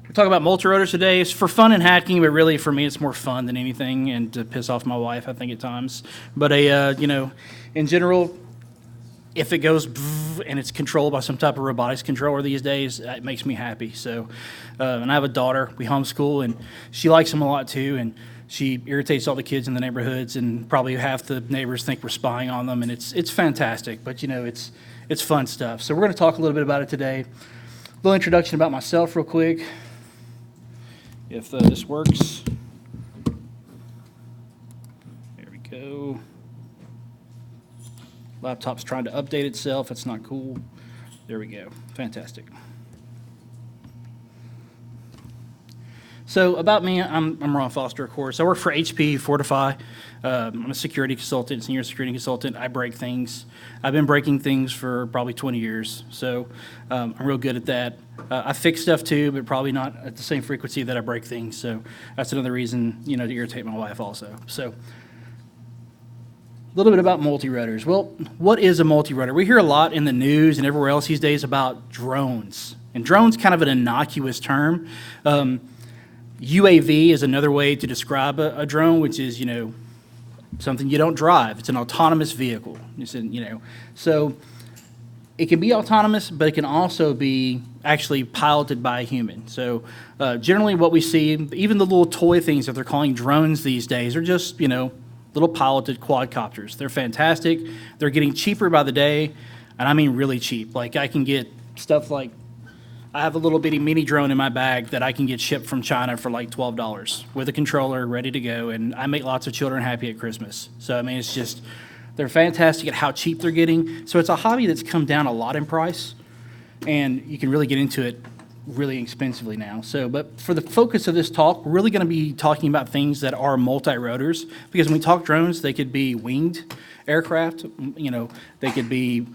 We're talking about multirotors today. It's for fun and hacking, but really for me, it's more fun than anything, and to piss off my wife, I think, at times. But in general, if it goes and it's controlled by some type of robotics controller these days, it makes me happy. So, and I have a daughter. We homeschool, and she likes them a lot too. And she irritates all the kids in the neighborhoods, and probably half the neighbors think we're spying on them. And it's fantastic, but it's fun stuff. So we're going to talk a little bit about it today. A little introduction about myself, real quick. If this works. There we go. Laptop's trying to update itself. That's not cool. There we go. Fantastic. So about me, I'm Ron Foster, of course. I work for HP Fortify. I'm a security consultant, senior security consultant. I break things. I've been breaking things for probably 20 years, so I'm real good at that. I fix stuff too, but probably not at the same frequency that I break things. So that's another reason, to irritate my wife also. So a little bit about multirotors. Well, what is a multirotor? We hear a lot in the news and everywhere else these days about drones, and drones kind of an innocuous term. UAV is another way to describe a drone, which is, something you don't drive. It's an autonomous vehicle. So it can be autonomous, but it can also be actually piloted by a human. So generally what we see, even the little toy things that they're calling drones these days, are just, little piloted quadcopters. They're fantastic. They're getting cheaper by the day, and I mean really cheap. Like I can get stuff like, I have a little bitty mini drone in my bag that I can get shipped from China for like $12 with a controller ready to go, and I make lots of children happy at Christmas. So, I mean, it's just, they're fantastic at how cheap they're getting. So it's a hobby that's come down a lot in price, and you can really get into it really expensively now. So, but for the focus of this talk, we're really going to be talking about things that are multi-rotors, because when we talk drones, they could be winged aircraft, they could be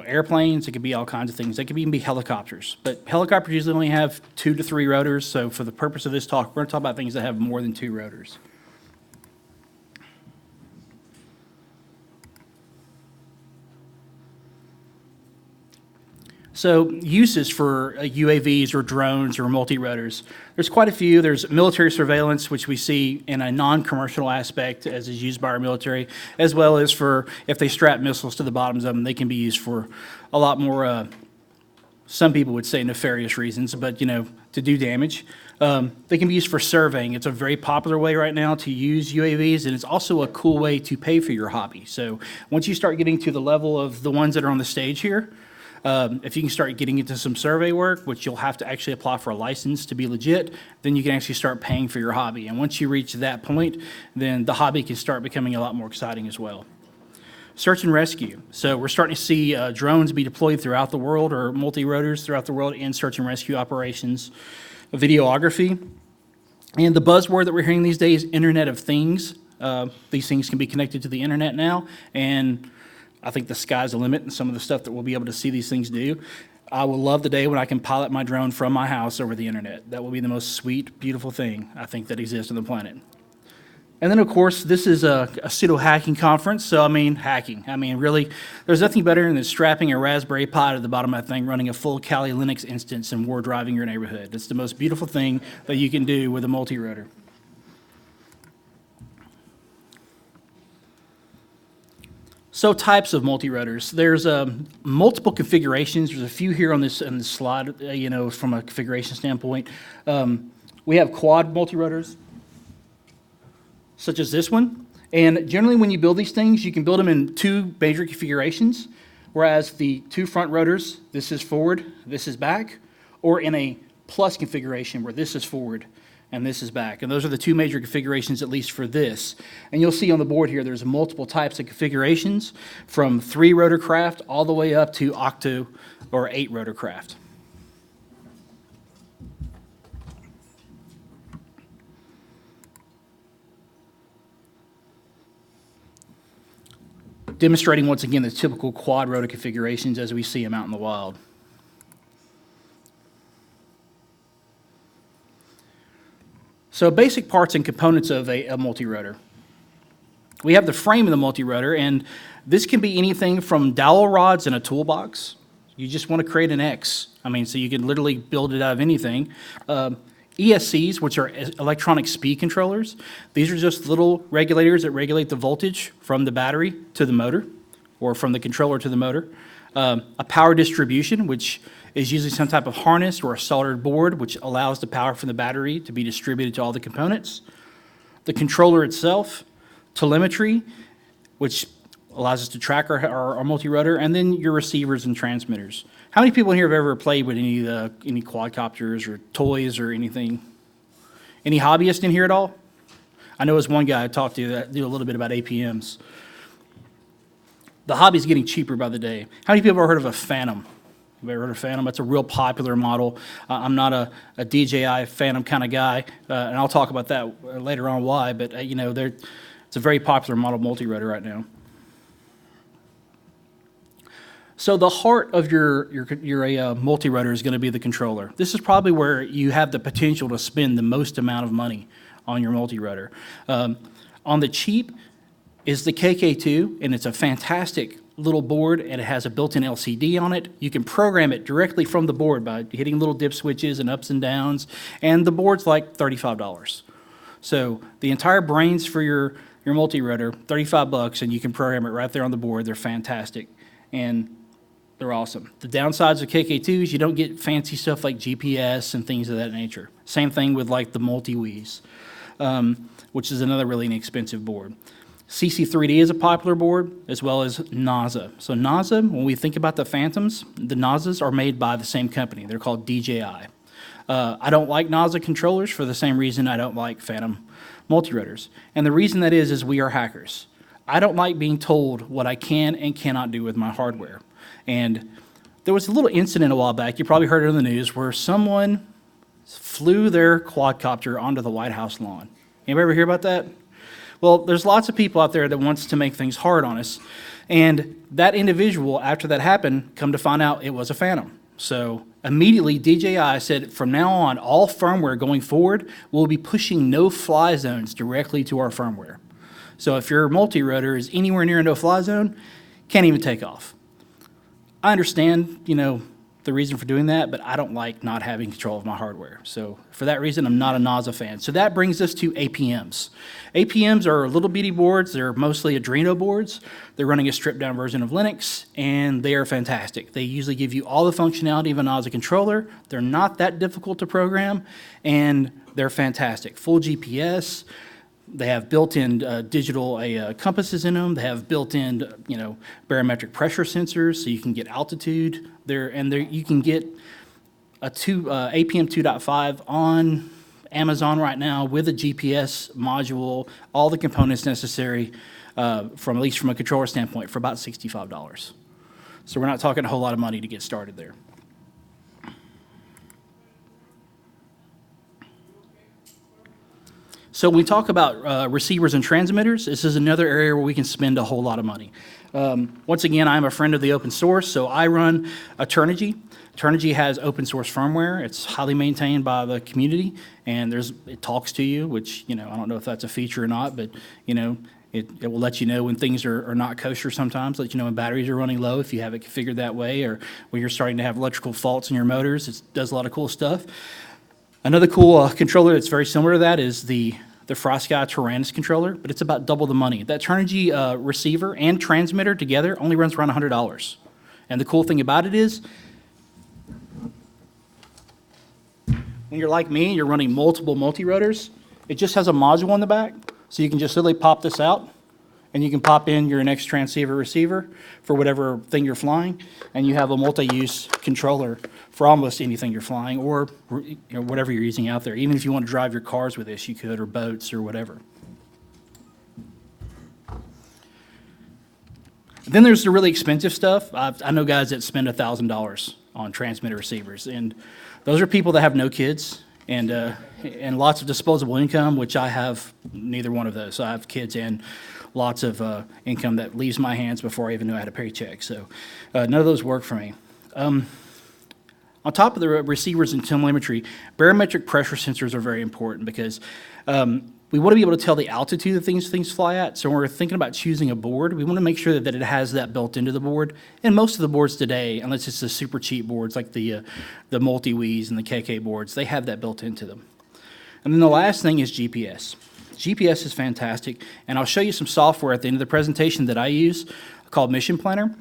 airplanes, it could be all kinds of things. They could even be helicopters. But helicopters usually only have 2 to 3 rotors, so for the purpose of this talk, we're going to talk about things that have more than 2 rotors. So uses for UAVs or drones or multirotors. There's quite a few. There's military surveillance, which we see in a non-commercial aspect as is used by our military, as well as for if they strap missiles to the bottoms of them, they can be used for a lot more, some people would say nefarious reasons, but to do damage. They can be used for surveying. It's a very popular way right now to use UAVs, and it's also a cool way to pay for your hobby. So once you start getting to the level of the ones that are on the stage here, if you can start getting into some survey work, which you'll have to actually apply for a license to be legit, then you can actually start paying for your hobby. And once you reach that point, then the hobby can start becoming a lot more exciting as well. Search and rescue. So we're starting to see drones be deployed throughout the world, or multi-rotors throughout the world in search and rescue operations. Videography. And the buzzword that we're hearing these days, Internet of Things. These things can be connected to the internet now, and I think the sky's the limit in some of the stuff that we'll be able to see these things do. I will love the day when I can pilot my drone from my house over the internet. That will be the most sweet, beautiful thing I think that exists on the planet. And then, of course, this is a pseudo-hacking conference, so hacking. Really, there's nothing better than strapping a Raspberry Pi to the bottom of that thing, running a full Kali Linux instance and war driving your neighborhood. It's the most beautiful thing that you can do with a multi-rotor. So types of multirotors. There's multiple configurations. There's a few here on this slide, from a configuration standpoint. We have quad multirotors, such as this one. And generally when you build these things, you can build them in 2 major configurations, whereas the 2 front rotors, this is forward, this is back, or in a plus configuration where this is forward and this is back. And those are the 2 major configurations, at least for this. And you'll see on the board here, there's multiple types of configurations, from 3 rotor craft all the way up to octo or 8 rotor craft. Demonstrating once again the typical quad rotor configurations as we see them out in the wild. So basic parts and components of a multirotor. We have the frame of the multirotor, and this can be anything from dowel rods in a toolbox. You just want to create an X. I mean, so you can literally build it out of anything. ESCs, which are electronic speed controllers, these are just little regulators that regulate the voltage from the battery to the motor, or from the controller to the motor. A power distribution, which is usually some type of harness or a soldered board, which allows the power from the battery to be distributed to all the components. The controller itself, telemetry, which allows us to track our multi-rotor, and then your receivers and transmitters. How many people in here have ever played with any quadcopters or toys or anything? Any hobbyists in here at all? I know there's one guy I talked to that knew a little bit about APMs. The hobby's getting cheaper by the day. How many people have heard of a Phantom? Have you ever heard of Phantom? That's a real popular model. I'm not a DJI Phantom kind of guy, and I'll talk about that later on why, but it's a very popular model multi-rotor right now. So the heart of your multi-rotor is going to be the controller. This is probably where you have the potential to spend the most amount of money on your multi-rotor. On the cheap is the KK2, and it's a fantastic little board, and it has a built-in LCD on it. You can program it directly from the board by hitting little dip switches and ups and downs, and the board's like $35. So the entire brains for your multi-rotor, $35, and you can program it right there on the board. They're fantastic, and they're awesome. The downsides of KK2s, you don't get fancy stuff like GPS and things of that nature. Same thing with like the multi-Wiis, which is another really inexpensive board. CC3D is a popular board, as well as NASA. So NASA, when we think about the Phantoms, the NASAs are made by the same company. They're called DJI. I don't like NASA controllers for the same reason I don't like Phantom multirotors. And the reason that is we are hackers. I don't like being told what I can and cannot do with my hardware. And there was a little incident a while back, you probably heard it in the news, where someone flew their quadcopter onto the White House lawn. Anybody ever hear about that? Well, there's lots of people out there that wants to make things hard on us. And that individual, after that happened, come to find out it was a Phantom. So immediately DJI said, from now on, all firmware going forward will be pushing no-fly zones directly to our firmware. So if your multi-rotor is anywhere near a no-fly zone, can't even take off. I understand, the reason for doing that, but I don't like not having control of my hardware. So for that reason, I'm not a NASA fan. So that brings us to APMs. APMs are little bitty boards. They're mostly Adreno boards. They're running a stripped-down version of Linux, and they are fantastic. They usually give you all the functionality of a NASA controller. They're not that difficult to program, and they're fantastic. Full GPS. They have built-in digital compasses in them. They have built-in, barometric pressure sensors, so you can get altitude. You can get a APM 2.5 on Amazon right now with a GPS module, all the components necessary, at least from a controller standpoint, for about $65. So we're not talking a whole lot of money to get started there. So when we talk about receivers and transmitters, this is another area where we can spend a whole lot of money. Once again, I'm a friend of the open source, so I run Turnigy. Turnigy has open source firmware. It's highly maintained by the community, and it talks to you, which, I don't know if that's a feature or not, but, it will let you know when things are not kosher sometimes, let you know when batteries are running low if you have it configured that way, or when you're starting to have electrical faults in your motors. It does a lot of cool stuff. Another cool controller that's very similar to that is the FrostSky Tyrannus controller, but it's about double the money. That Turnigy receiver and transmitter together only runs around $100. And the cool thing about it is, when you're like me, you're running multiple multi-rotors, it just has a module on the back, so you can just literally pop this out, and you can pop in your next transceiver receiver for whatever thing you're flying, and you have a multi-use controller for almost anything you're flying, or whatever you're using out there. Even if you want to drive your cars with this, you could, or boats, or whatever. Then there's the really expensive stuff. I know guys that spend $1,000 on transmitter receivers, and those are people that have no kids and lots of disposable income, which I have neither one of those. So I have kids and lots of income that leaves my hands before I even knew I had a paycheck. So none of those work for me. On top of the receivers and telemetry, barometric pressure sensors are very important because we want to be able to tell the altitude that things fly at. So when we're thinking about choosing a board, we want to make sure that it has that built into the board. And most of the boards today, unless it's the super cheap boards like the Multi-Wiis and the KK boards, they have that built into them. And then the last thing is GPS. GPS is fantastic, and I'll show you some software at the end of the presentation that I use called Mission Planner.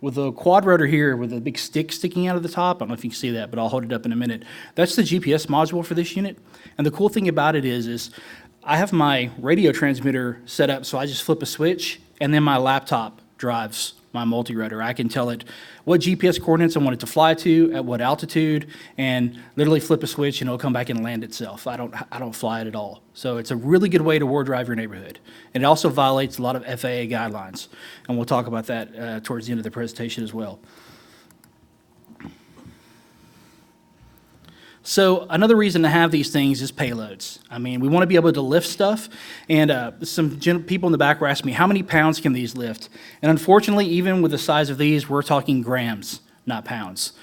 With a quad rotor here with a big stick sticking out of the top, I don't know if you can see that, but I'll hold it up in a minute. That's the GPS module for this unit. And the cool thing about it is I have my radio transmitter set up so I just flip a switch, and then my laptop drives my multirotor. I can tell it what GPS coordinates I want it to fly to, at what altitude, and literally flip a switch and it'll come back and land itself. I don't fly it at all. So it's a really good way to war drive your neighborhood. And it also violates a lot of FAA guidelines. And we'll talk about that towards the end of the presentation as well. So another reason to have these things is payloads. I mean, we want to be able to lift stuff, and some people in the back were asking me, how many pounds can these lift? And unfortunately, even with the size of these, we're talking grams, not pounds.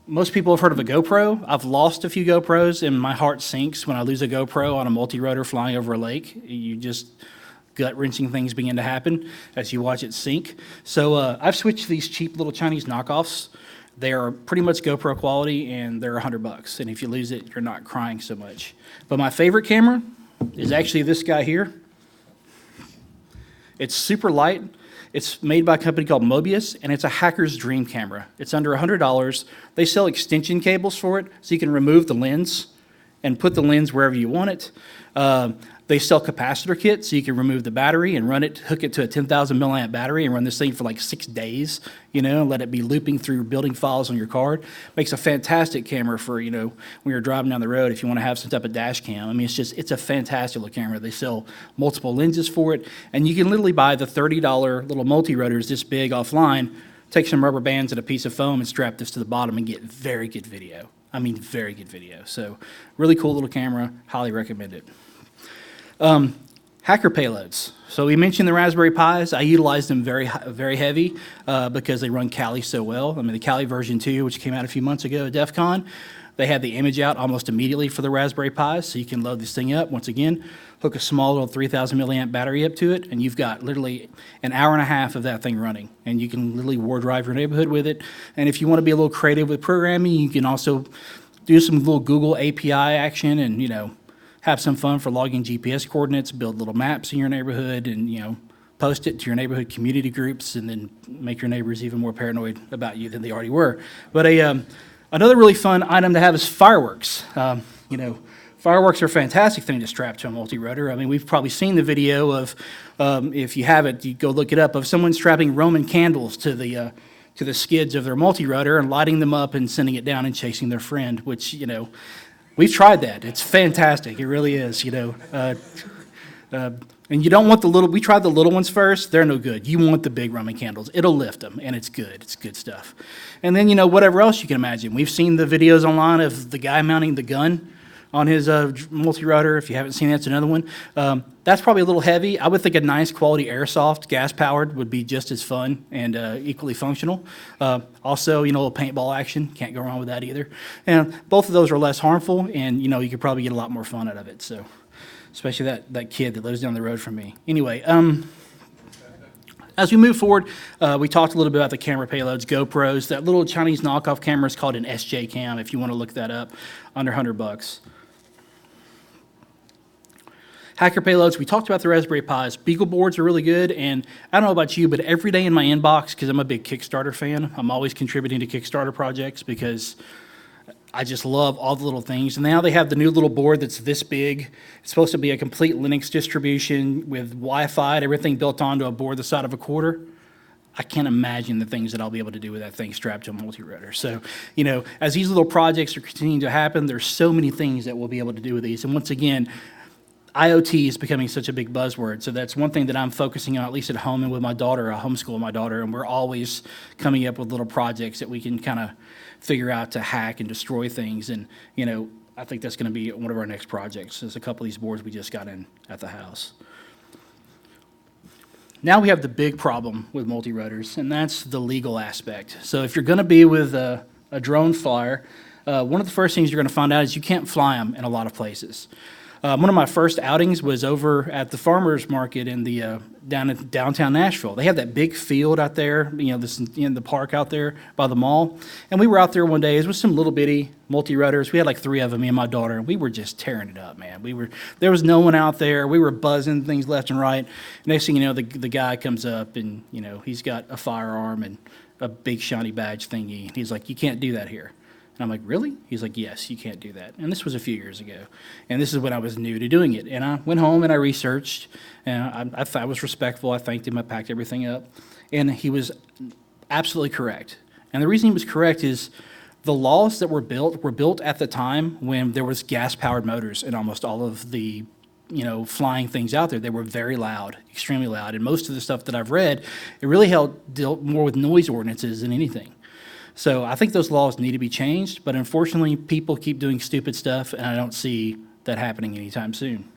Most people have heard of a GoPro. I've lost a few GoPros, and my heart sinks when I lose a GoPro on a multi-rotor flying over a lake. You just gut-wrenching things begin to happen as you watch it sink. So I've switched to these cheap little Chinese knockoffs. They are pretty much GoPro quality, and they're $100. And if you lose it, you're not crying so much. But my favorite camera is actually this guy here. It's super light. It's made by a company called Mobius, and it's a hacker's dream camera. It's under $100. They sell extension cables for it, so you can remove the lens and put the lens wherever you want it. They sell capacitor kits, so you can remove the battery and run it, hook it to a 10,000 milliamp battery and run this thing for like 6 days, and let it be looping through building files on your card. Makes a fantastic camera for, when you're driving down the road, if you want to have some type of dash cam. I mean, it's a fantastic little camera. They sell multiple lenses for it, and you can literally buy the $30 little multi-rotors this big offline, take some rubber bands and a piece of foam and strap this to the bottom and get very good video. I mean, very good video. So really cool little camera, highly recommend it. Hacker payloads. So we mentioned the Raspberry Pis. I utilize them very heavy because they run Kali so well. I mean, the Kali version 2, which came out a few months ago at DEF CON, they had the image out almost immediately for the Raspberry Pis, so you can load this thing up. Once again, hook a small little 3,000 milliamp battery up to it, and you've got literally an hour and a half of that thing running, and you can literally war drive your neighborhood with it. And if you want to be a little creative with programming, you can also do some little Google API action and, have some fun for logging GPS coordinates, build little maps in your neighborhood, and post it to your neighborhood community groups, and then make your neighbors even more paranoid about you than they already were. But another really fun item to have is fireworks. Fireworks are a fantastic thing to strap to a multi-rotor. I mean, we've probably seen the video of, if you haven't, you go look it up, of someone strapping Roman candles to the skids of their multi-rotor and lighting them up and sending it down and chasing their friend, which, we've tried that. It's fantastic. It really is, and you don't want the little, we tried the little ones first. They're no good. You want the big Roman candles. It'll lift them, and it's good. It's good stuff. And then, whatever else you can imagine. We've seen the videos online of the guy mounting the gun on his multi-rotor. If you haven't seen that, it's another one. That's probably a little heavy. I would think a nice quality airsoft, gas-powered, would be just as fun and equally functional. Also, a little paintball action. Can't go wrong with that either. And both of those are less harmful, and, you could probably get a lot more fun out of it. So, especially that kid that lives down the road from me. Anyway, as we move forward, we talked a little bit about the camera payloads, GoPros. That little Chinese knockoff camera is called an SJ Cam, if you want to look that up, under $100. Hacker payloads, we talked about the Raspberry Pis. Beagle boards are really good, and I don't know about you, but every day in my inbox, because I'm a big Kickstarter fan, I'm always contributing to Kickstarter projects because I just love all the little things. And now they have the new little board that's this big. It's supposed to be a complete Linux distribution with Wi-Fi and everything built onto a board the size of a quarter. I can't imagine the things that I'll be able to do with that thing strapped to a multi-rotor. So, as these little projects are continuing to happen, there's so many things that we'll be able to do with these. And once again, IoT is becoming such a big buzzword, so that's one thing that I'm focusing on, at least at home and with my daughter. I homeschool my daughter, and we're always coming up with little projects that we can kind of figure out to hack and destroy things. And, I think that's going to be one of our next projects. There's a couple of these boards we just got in at the house. Now we have the big problem with multi-rotors, and that's the legal aspect. So if you're going to be with a drone flyer, one of the first things you're going to find out is you can't fly them in a lot of places. One of my first outings was over at the farmers market in the down in downtown Nashville. They have that big field out there, this in the park out there by the mall. And we were out there one day. It was some little bitty multirotors. We had like 3 of them, me and my daughter, and we were just tearing it up, man. There was no one out there. We were buzzing things left and right. Next thing you know, the guy comes up and he's got a firearm and a big shiny badge thingy. And he's like, "You can't do that here." And I'm like, "Really?" He's like, "Yes, you can't do that." And this was a few years ago. And this is when I was new to doing it. And I went home and I researched. And I was respectful. I thanked him. I packed everything up. And he was absolutely correct. And the reason he was correct is the laws that were built at the time when there was gas-powered motors in almost all of the flying things out there. They were very loud, extremely loud. And most of the stuff that I've read, it really dealt more with noise ordinances than anything. So I think those laws need to be changed, but unfortunately, people keep doing stupid stuff, and I don't see that happening anytime soon.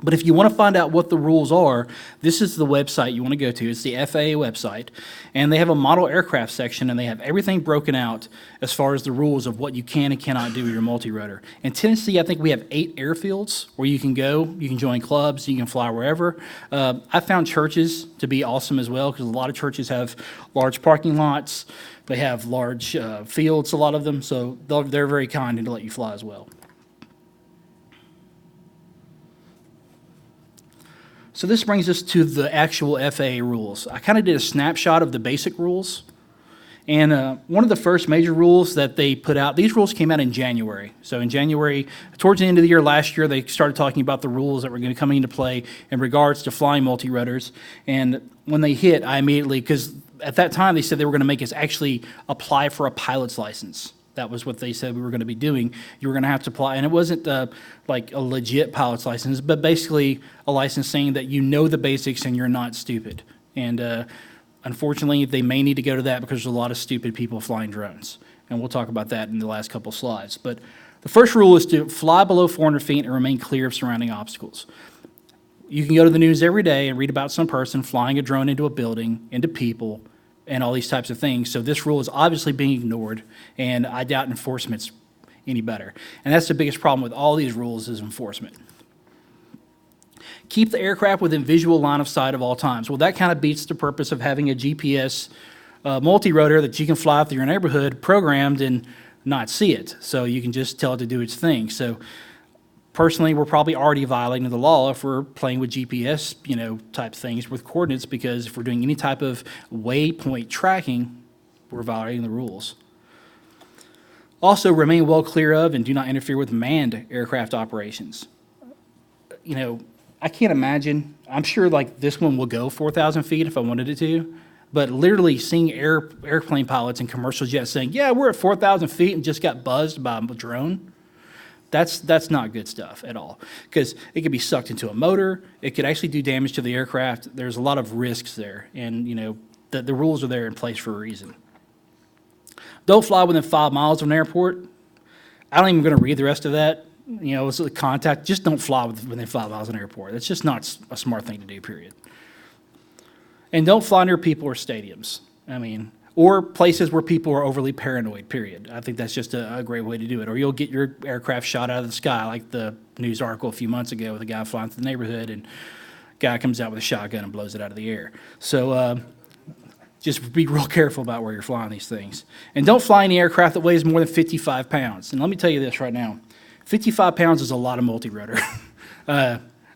But if you want to find out what the rules are, this is the website you want to go to. It's the FAA website, and they have a model aircraft section, and they have everything broken out as far as the rules of what you can and cannot do with your multirotor. In Tennessee, I think we have 8 airfields where you can go. You can join clubs. You can fly wherever. I found churches to be awesome as well because a lot of churches have large parking lots. They have large fields, a lot of them, so they're very kind and to let you fly as well. So this brings us to the actual FAA rules. I kind of did a snapshot of the basic rules. And one of the first major rules that they put out, these rules came out in January. So in January, towards the end of the year last year, they started talking about the rules that were going to be coming into play in regards to flying multirotors. And when they hit, I immediately, because at that time they said they were going to make us actually apply for a pilot's license. That was what they said we were going to be doing. You were going to have to apply, and it wasn't like a legit pilot's license, but basically a license saying that you know the basics and you're not stupid. And unfortunately, they may need to go to that because there's a lot of stupid people flying drones, and we'll talk about that in the last couple slides. But the first rule is to fly below 400 feet and remain clear of surrounding obstacles. You can go to the news every day and read about some person flying a drone into a building, into people, and all these types of things. So this rule is obviously being ignored, and I doubt enforcement's any better. And that's the biggest problem with all these rules is enforcement. Keep the aircraft within visual line of sight of all times. Well, that kind of beats the purpose of having a GPS multirotor that you can fly through your neighborhood programmed and not see it. So you can just tell it to do its thing. So personally, we're probably already violating the law if we're playing with GPS, type things with coordinates, because if we're doing any type of waypoint tracking, we're violating the rules. Also, remain well clear of and do not interfere with manned aircraft operations. I can't imagine. I'm sure like this one will go 4,000 feet if I wanted it to, but literally seeing airplane pilots and commercial jets saying, "Yeah, we're at 4,000 feet and just got buzzed by a drone." That's not good stuff at all, because it could be sucked into a motor. It could actually do damage to the aircraft. There's a lot of risks there, and the rules are there in place for a reason. Don't fly within 5 miles of an airport. I'm not even going to read the rest of that. It's a contact. Just don't fly within 5 miles of an airport. It's just not a smart thing to do, period. And don't fly near people or stadiums. Or places where people are overly paranoid, period. I think that's just a great way to do it. Or you'll get your aircraft shot out of the sky, like the news article a few months ago with a guy flying through the neighborhood, and a guy comes out with a shotgun and blows it out of the air. So just be real careful about where you're flying these things. And don't fly any aircraft that weighs more than 55 pounds. And let me tell you this right now. 55 pounds is a lot of multirotor.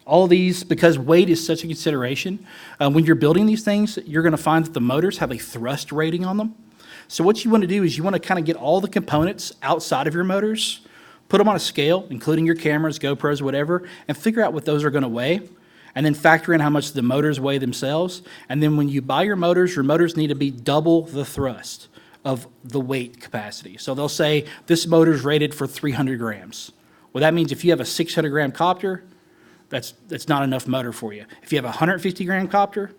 All these, because weight is such a consideration, when you're building these things, you're going to find that the motors have a thrust rating on them. So what you want to do is you want to kind of get all the components outside of your motors, put them on a scale, including your cameras, GoPros, whatever, and figure out what those are going to weigh, and then factor in how much the motors weigh themselves. And then when you buy your motors need to be double the thrust of the weight capacity. So they'll say this motor's rated for 300 grams. Well, that means if you have a 600-gram copter, that's not enough motor for you. If you have a 150-gram copter,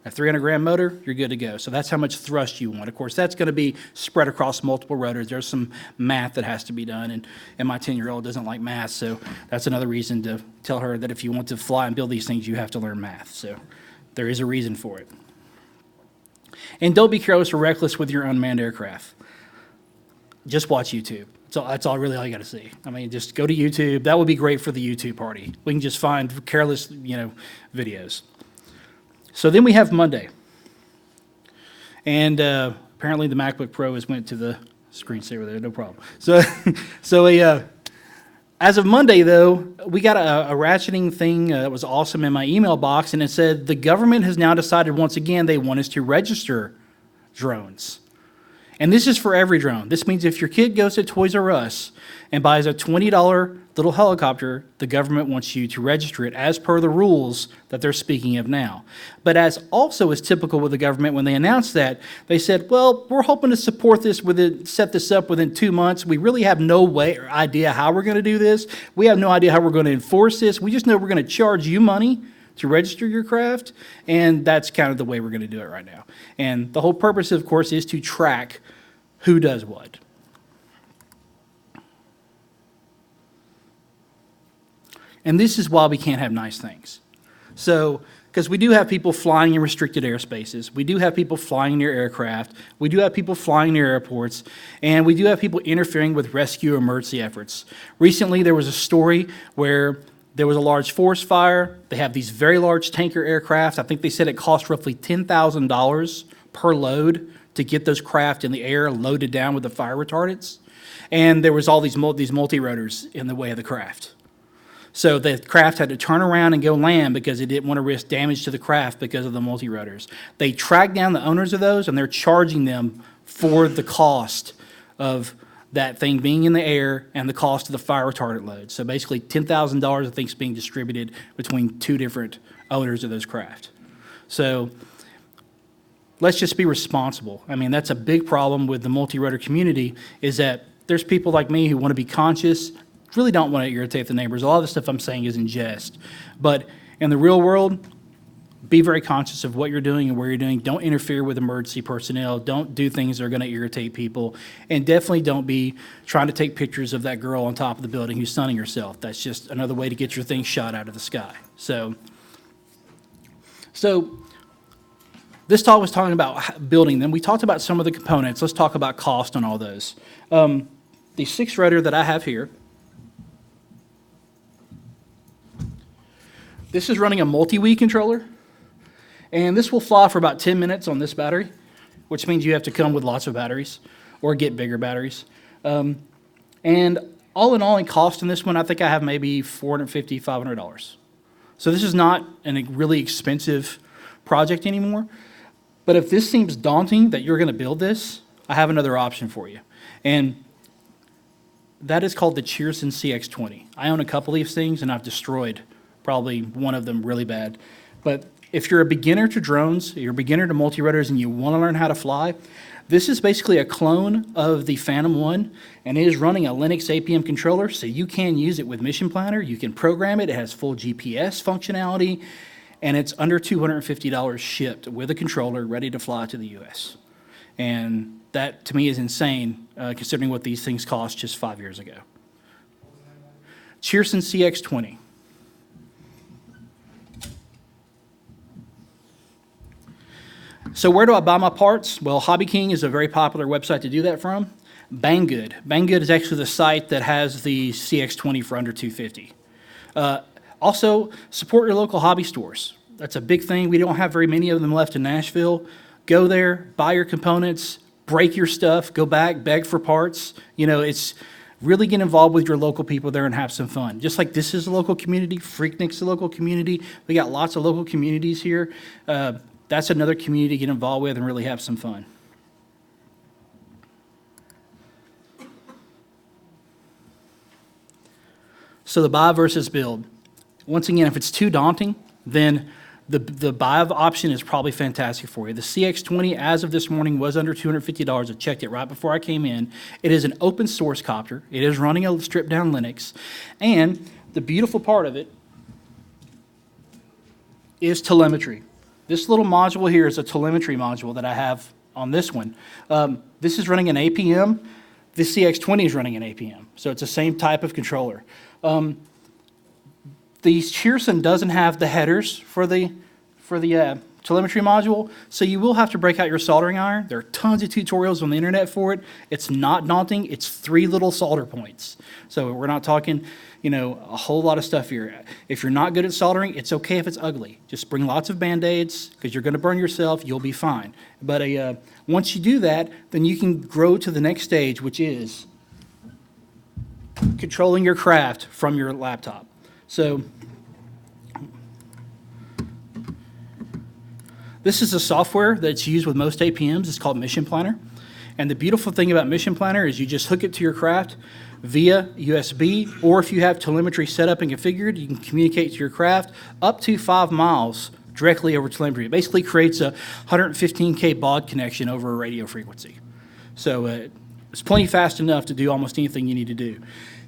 a 300-gram motor, you're good to go. So that's how much thrust you want. Of course, that's going to be spread across multiple rotors. There's some math that has to be done, and my 10-year-old doesn't like math, so that's another reason to tell her that if you want to fly and build these things, you have to learn math. So there is a reason for it. And don't be careless or reckless with your unmanned aircraft. just watch YouTube. That's all really all you got to see. I mean, just go to YouTube. That would be great for the YouTube party. We can just find careless, videos. So then we have Monday. And apparently the MacBook Pro has went to the screensaver there, no problem. As of Monday, though, we got a ratcheting thing that was awesome in my email box, and it said the government has now decided once again they want us to register drones. And this is for every drone. This means if your kid goes to Toys R Us and buys a $20 little helicopter, the government wants you to register it as per the rules that they're speaking of now. But as also is typical with the government, when they announced that, they said, well, we're hoping to support this set this up within 2 months. We really have no way or idea how we're going to do this. We have no idea how we're going to enforce this. We just know we're going to charge you money to register your craft, and that's kind of the way we're going to do it right now. And the whole purpose, of course, is to track who does what. And this is why we can't have nice things. So, because we do have people flying in restricted airspaces, we do have people flying near aircraft, we do have people flying near airports, and we do have people interfering with rescue emergency efforts. Recently, there was a story where there was a large forest fire. They have these very large tanker aircraft. I think they said it cost roughly $10,000 per load to get those craft in the air loaded down with the fire retardants. And there was all these multirotors in the way of the craft. So the craft had to turn around and go land because it didn't want to risk damage to the craft because of the multirotors. They tracked down the owners of those, and they're charging them for the cost of that thing being in the air and the cost of the fire retardant load. So basically $10,000 I think is being distributed between two different owners of those craft. So let's just be responsible. I mean, that's a big problem with the multi-rotor community, is that there's people like me who want to be conscious, really don't want to irritate the neighbors. A lot of the stuff I'm saying is in jest. But in the real world, be very conscious of what you're doing and where you're doing. Don't interfere with emergency personnel. Don't do things that are going to irritate people. And definitely don't be trying to take pictures of that girl on top of the building who's sunning herself. That's just another way to get your thing shot out of the sky. So this talk was talking about building them. We talked about some of the components. Let's talk about cost on all those. The 6-rotor that I have here, this is running a multi-Wii controller, and this will fly for about 10 minutes on this battery, which means you have to come with lots of batteries or get bigger batteries. And all in all, in cost in this one, I think I have maybe $450, $500. So this is not a really expensive project anymore. But if this seems daunting that you're going to build this, I have another option for you. And that is called the Cheerson CX-20. I own a couple of these things, and I've destroyed probably one of them really bad. But if you're a beginner to drones, you're a beginner to multirotors, and you want to learn how to fly, this is basically a clone of the Phantom 1, and it is running a Linux APM controller, so you can use it with Mission Planner. You can program it. It has full GPS functionality, and it's under $250 shipped with a controller ready to fly to the U.S. And that, to me, is insane, considering what these things cost just 5 years ago. Cheerson CX-20. So where do I buy my parts? Well, Hobby King is a very popular website to do that from. Banggood. Banggood is actually the site that has the CX-20 for under $250. Also, support your local hobby stores. That's a big thing. We don't have very many of them left in Nashville. Go there, buy your components, break your stuff, go back, beg for parts. It's really get involved with your local people there and have some fun. Just like this is a local community, Freaknik's a local community. We got lots of local communities here. That's another community to get involved with and really have some fun. So the buy versus build. Once again, if it's too daunting, then the buy option is probably fantastic for you. The CX-20, as of this morning, was under $250. I checked it right before I came in. It is an open source copter. It is running a stripped down Linux. And the beautiful part of it is telemetry. This little module here is a telemetry module that I have on this one. This is running an APM. This CX-20 is running an APM. So it's the same type of controller. The Cheerson doesn't have the headers for the telemetry module, so you will have to break out your soldering iron. There are tons of tutorials on the internet for it. It's not daunting. It's 3 little solder points. So we're not talking, a whole lot of stuff here. If you're not good at soldering, it's okay if it's ugly. Just bring lots of Band-Aids, because you're going to burn yourself. You'll be fine. But once you do that, then you can grow to the next stage, which is controlling your craft from your laptop. So this is a software that's used with most APMs. It's called Mission Planner. And the beautiful thing about Mission Planner is you just hook it to your craft via USB, or if you have telemetry set up and configured, you can communicate to your craft up to 5 miles directly over telemetry. It basically creates a 115K baud connection over a radio frequency. So it's plenty fast enough to do almost anything you need to do.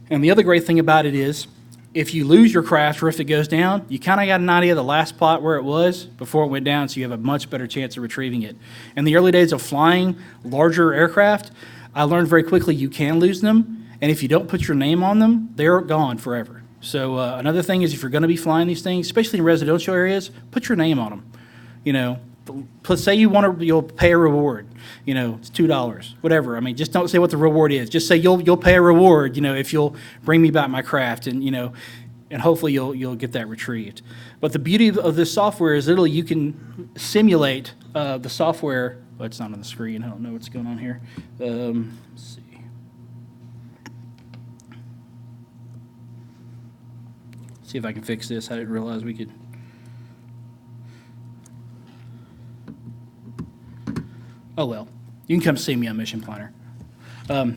And the other great thing about it is, if you lose your craft or if it goes down, you kind of got an idea of the last spot where it was before it went down, so you have a much better chance of retrieving it. In the early days of flying larger aircraft, I learned very quickly you can lose them, and if you don't put your name on them, they're gone forever. So another thing is, if you're going to be flying these things, especially in residential areas, put your name on them. Say you'll pay a reward. It's $2, whatever. I mean, just don't say what the reward is. Just say you'll pay a reward. If you'll bring me back my craft, and and hopefully you'll get that retrieved. But the beauty of this software is literally you can simulate the software. Well, it's not on the screen. I don't know what's going on here. Let's see. See if I can fix this. I didn't realize we could. Oh, well, you can come see me on Mission Planner. But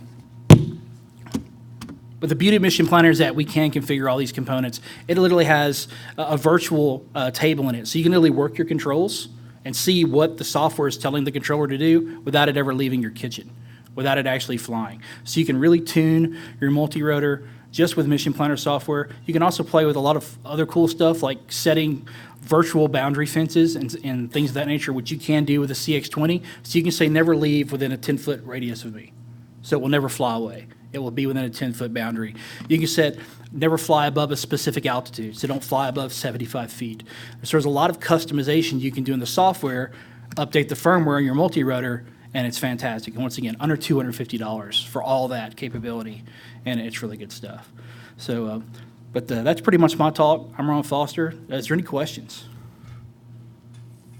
the beauty of Mission Planner is that we can configure all these components. It literally has a virtual table in it, so you can literally work your controls and see what the software is telling the controller to do without it ever leaving your kitchen, without it actually flying. So you can really tune your multi-rotor just with Mission Planner software. You can also play with a lot of other cool stuff, like setting virtual boundary fences and things of that nature, which you can do with a CX-20. So you can say never leave within a 10-foot radius of me. So it will never fly away. It will be within a 10-foot boundary. You can set never fly above a specific altitude, so don't fly above 75 feet. So there's a lot of customization you can do in the software, update the firmware in your multi-rotor, and it's fantastic. And once again, under $250 for all that capability, and it's really good stuff. So, but that's pretty much my talk. I'm Ron Foster. Is there any questions?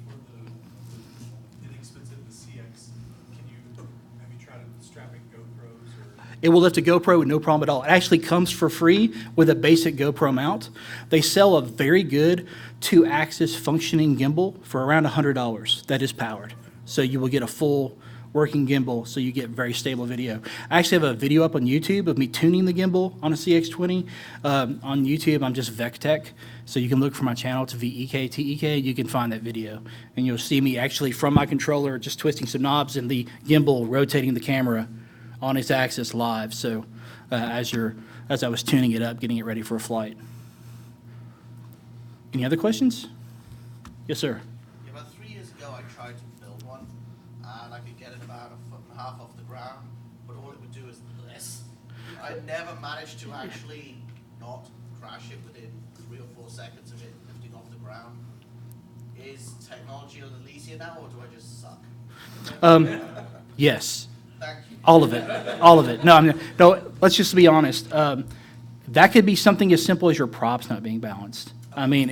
For the inexpensive, the CX, have you tried strapping GoPros? It will lift a GoPro with no problem at all. It actually comes for free with a basic GoPro mount. They sell a very good 2-axis functioning gimbal for around $100 that is powered. So you will get a full working gimbal, so you get very stable video. I actually have a video up on YouTube of me tuning the gimbal on a CX-20. On YouTube, I'm just VecTech, so you can look for my channel. It's VEKTEK. You can find that video, and you'll see me actually from my controller just twisting some knobs and the gimbal rotating the camera on its axis live. So as I was tuning it up, getting it ready for a flight. Any other questions? Yes, sir. About 3 years ago, I tried to build one, and I could get it about 1.5 feet off the ground, but all it would do is this. I never managed to actually not crash it within 3 or 4 seconds of it lifting off the ground. Is technology a little easier now, or do I just suck? Yes. Thank you. All of it. All of it. No, let's just be honest. That could be something as simple as your props not being balanced. I mean,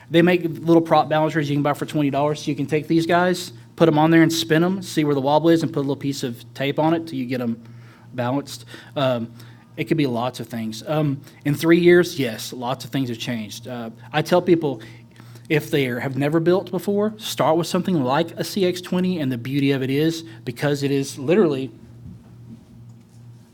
they make little prop balancers you can buy for $20, so you can take these guys, put them on there and spin them, see where the wobble is, and put a little piece of tape on it till you get them balanced. It could be lots of things. In 3 years, yes, lots of things have changed. I tell people, if they have never built before, start with something like a CX-20, and the beauty of it is, because it is literally,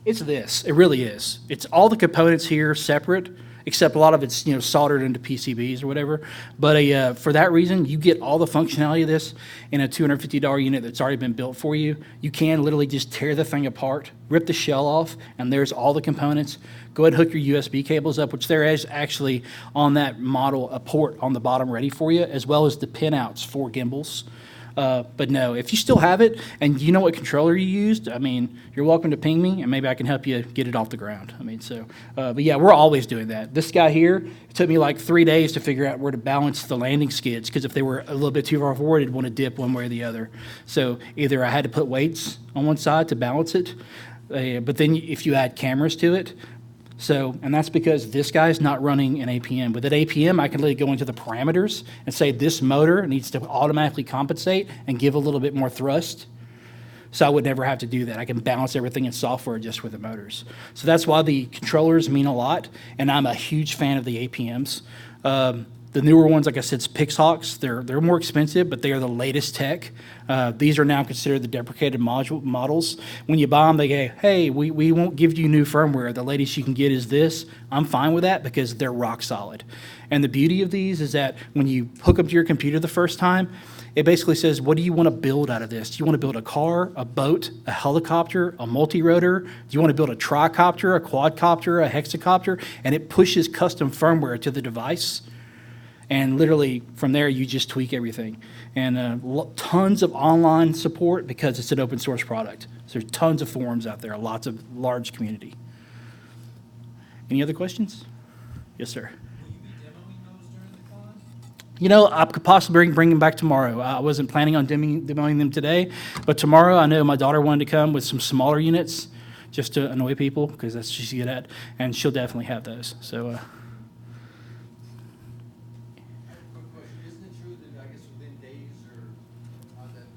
it's this. It really is. It's all the components here separate, except a lot of it's soldered into PCBs or whatever. But for that reason, you get all the functionality of this in a $250 unit that's already been built for you. You can literally just tear the thing apart, rip the shell off, and there's all the components. Go ahead and hook your USB cables up, which there is actually on that model a port on the bottom ready for you, as well as the pinouts for gimbals. But no, if you still have it and you know what controller you used, I mean, you're welcome to ping me and maybe I can help you get it off the ground. I mean, so, but yeah, we're always doing that. This guy here, it took me like 3 days to figure out where to balance the landing skids, because if they were a little bit too far forward, it'd want to dip one way or the other. So either I had to put weights on one side to balance it, but then if you add cameras to it, so, and that's because this guy's not running an APM. With an APM, I can literally go into the parameters and say this motor needs to automatically compensate and give a little bit more thrust. So I would never have to do that. I can balance everything in software just with the motors. So that's why the controllers mean a lot, and I'm a huge fan of the APMs. The newer ones, like I said, Pixhawks, they're more expensive, but they are the latest tech. These are now considered the deprecated models. When you buy them, they go, hey, we won't give you new firmware. The latest you can get is this. I'm fine with that because they're rock solid. And the beauty of these is that when you hook them to your computer the first time, it basically says, what do you want to build out of this? Do you want to build a car, a boat, a helicopter, a multirotor? Do you want to build a tricopter, a quadcopter, a hexacopter? And it pushes custom firmware to the device. And literally from there, you just tweak everything. And tons of online support because it's an open source product. So there's tons of forums out there, lots of large community. Any other questions? Yes, sir. Will you be demoing those during the con? You know, I could possibly bring them back tomorrow. I wasn't planning on demoing them today, but tomorrow I know my daughter wanted to come with some smaller units just to annoy people because that's what she's good at, and she'll definitely have those. So. Quick question, isn't it true that, I guess, within days or that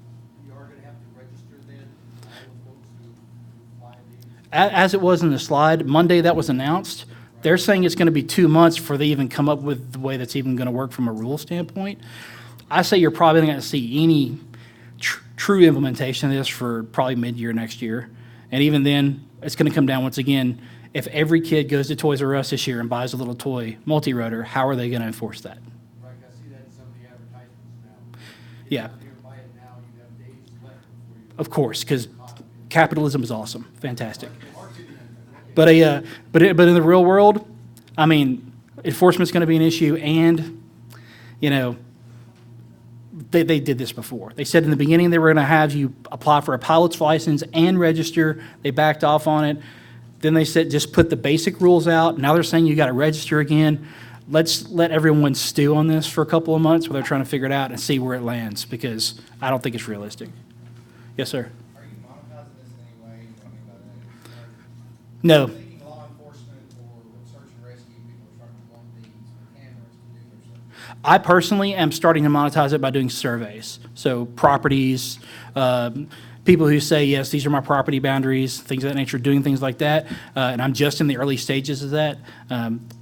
you are gonna have to register then, all the folks who fly these? As it was in the slide, Monday that was announced. They're saying it's going to be 2 months before they even come up with the way that's even going to work from a rule standpoint. I say you're probably not going to see any true implementation of this for probably mid-year next year. And even then, it's going to come down once again, if every kid goes to Toys R Us this year and buys a little toy multi-rotor, how are they going to enforce that? Right, I see that in some of the advertisements now. Yeah. If you buy it now, you have days left before you. Of course, because capitalism is awesome, fantastic. But in the real world, I mean, enforcement's going to be an issue, and you know, they did this before. They said in the beginning they were going to have you apply for a pilot's license and register. They backed off on it. Then they said just put the basic rules out. Now they're saying you got to register again. Let's let everyone stew on this for a couple of months while they're trying to figure it out and see where it lands, because I don't think it's realistic. Yes, sir. Are you monetizing this in any way? I mean, by that, No. thinking law enforcement or search and rescue, people are starting to want these cameras to do their stuff. I personally am starting to monetize it by doing surveys. So properties, people who say, yes, these are my property boundaries, things of that nature, doing things like that. And I'm just in the early stages of that.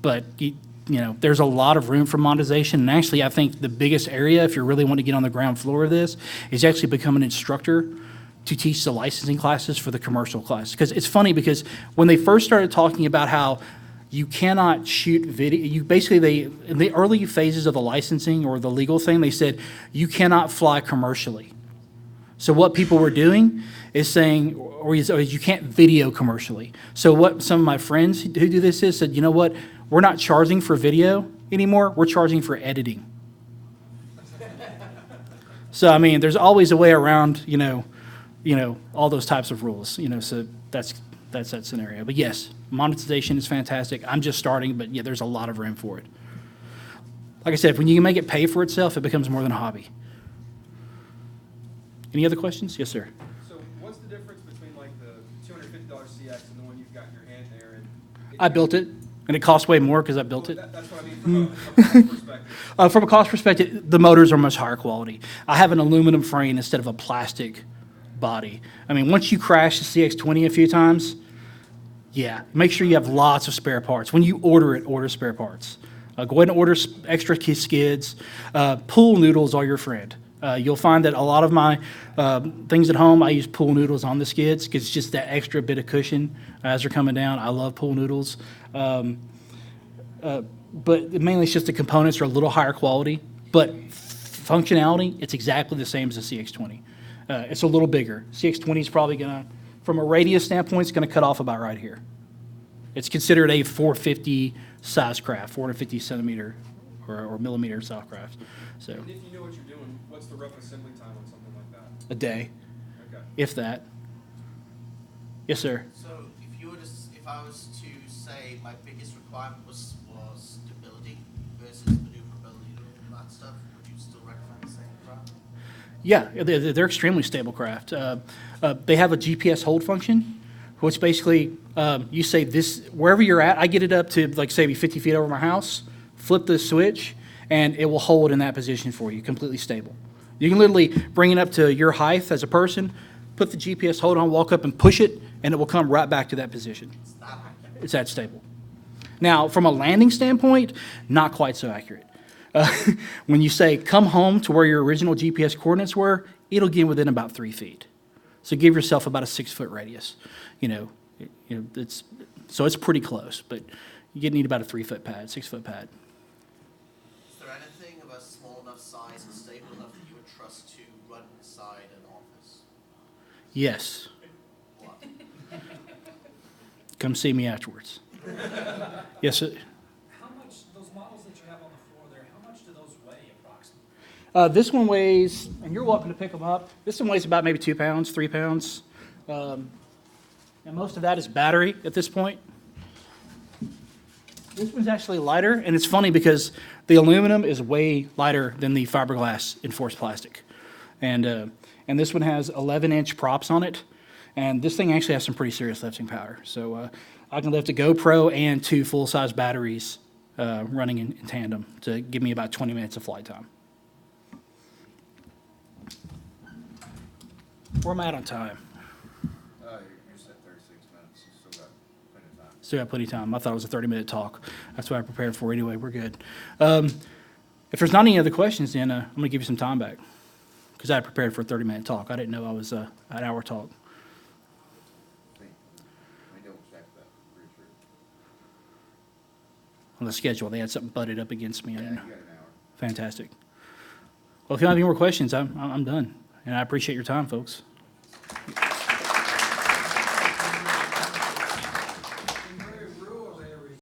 But you know, there's a lot of room for monetization. And actually, I think the biggest area, if you really want to get on the ground floor of this, is actually become an instructor to teach the licensing classes for the commercial class. Because it's funny, because when they first started talking about how you cannot shoot video, in the early phases of the licensing or the legal thing, they said you cannot fly commercially. So what people were doing is saying, or you can't video commercially. So what some of my friends who do this is said, you know what, we're not charging for video anymore, we're charging for editing. So I mean, there's always a way around, you know, all those types of rules, so that's that scenario. But yes, monetization is fantastic. I'm just starting, but yeah, there's a lot of room for it. Like I said, when you can make it pay for itself, it becomes more than a hobby. Any other questions? Yes, sir. So what's the difference between like the $250 CX and the one you've got in your hand there? And I built it, and it costs way more because I built it. That's what I mean from a cost perspective. From a cost perspective, the motors are much higher quality. I have an aluminum frame instead of a plastic body. I mean, once you crash the CX-20 a few times, yeah, make sure you have lots of spare parts. When you order it, order spare parts. Go ahead and order extra skids. Pool noodles are your friend. You'll find that a lot of my things at home, I use pool noodles on the skids because it's just that extra bit of cushion as they're coming down. I love pool noodles. But mainly it's just the components are a little higher quality, but functionality, it's exactly the same as the CX-20. It's a little bigger. CX-20 is probably going to, from a radius standpoint, it's going to cut off about right here. It's considered a 450 size craft, 450 centimeter or millimeter size craft. So. And if you know what you're doing, what's the rough assembly time on something a day, Okay. if that. Yes, sir. So if you were to, if I was to say my biggest requirement was stability versus maneuverability and all that stuff, would you still recommend the same craft? Yeah, they're extremely stable craft. They have a GPS hold function, which basically, you say this, wherever you're at, I get it up to, like, say, 50 feet over my house, flip the switch, and it will hold in that position for you, completely stable. You can literally bring it up to your height as a person, put the GPS hold on, walk up and push it, and it will come right back to that position. It's that accurate. It's that stable. Now, from a landing standpoint, not quite so accurate. When you say come home to where your original GPS coordinates were, it'll get within about 3 feet. So give yourself about a 6-foot radius. So it's pretty close, but you need about a 3-foot pad, 6-foot pad. Is there anything of a small enough size and stable enough that you would trust to run inside an office? Yes. What? Come see me afterwards. Yes, sir. How much, those models that you have on the floor there, how much do those weigh approximately? This one weighs, and you're welcome to pick them up. This one weighs about maybe 2 pounds, 3 pounds. And most of that is battery at this point. This one's actually lighter, and it's funny because the aluminum is way lighter than the fiberglass enforced plastic. And this one has 11-inch props on it, and this thing actually has some pretty serious lifting power. So I can lift a GoPro and 2 full-size batteries running in tandem to give me about 20 minutes of flight time. Where am I at on time? You said 36 minutes, you still got plenty of time. Still got plenty of time. I thought it was a 30-minute talk. That's what I prepared for anyway. We're good. If there's not any other questions, then I'm going to give you some time back because I had prepared for a 30-minute talk. I didn't know I was an hour talk. Let me double check that, pretty sure. On the schedule, they had something butted up against me. I Yeah, didn't you know. got an hour. Fantastic. Well, if you don't have any more questions, I'm done. And I appreciate your time, folks.